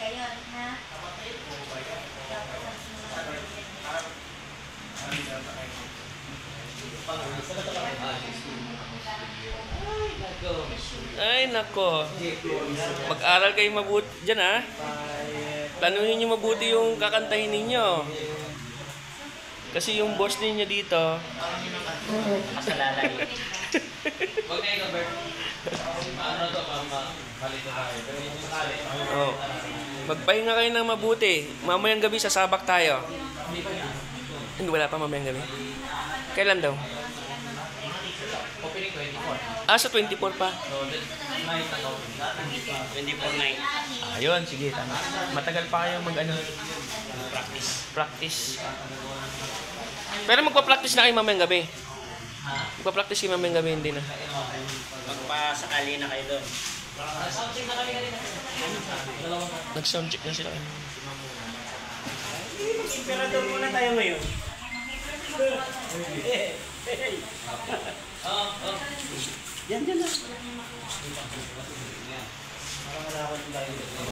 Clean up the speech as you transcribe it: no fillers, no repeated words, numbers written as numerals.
ngayon, ha? Ay, nako. Mag-aral kayo mabuti dyan, ha? Planuhin nyo mabuti yung kakantahin ninyo. Kasi yung boss ninyo dito... Masalalay. Huwag na ikaw, Bert. Ano to, malito tayo. Pero yung sakali. Oh. Magpahinga kayo ng mabuti. Mamayang gabi sasabak tayo. Hindi, wala pa mamayang gabi. Kailan daw? Opening 24. Ah, sa 24 pa. So, night na 24 night. Ayun, sige, tama. Matagal pa kayo mag-ano? Practice. Practice. Pero magpa-practice na kayo mamayang gabi. Ha? Magpa-practice kayo mamayang gabi, hindi na. Magpasakali na kayo doon. Nag-sound check na sila. Imperador muna tayo ngayon. Yan na. Parang wala ako tayo.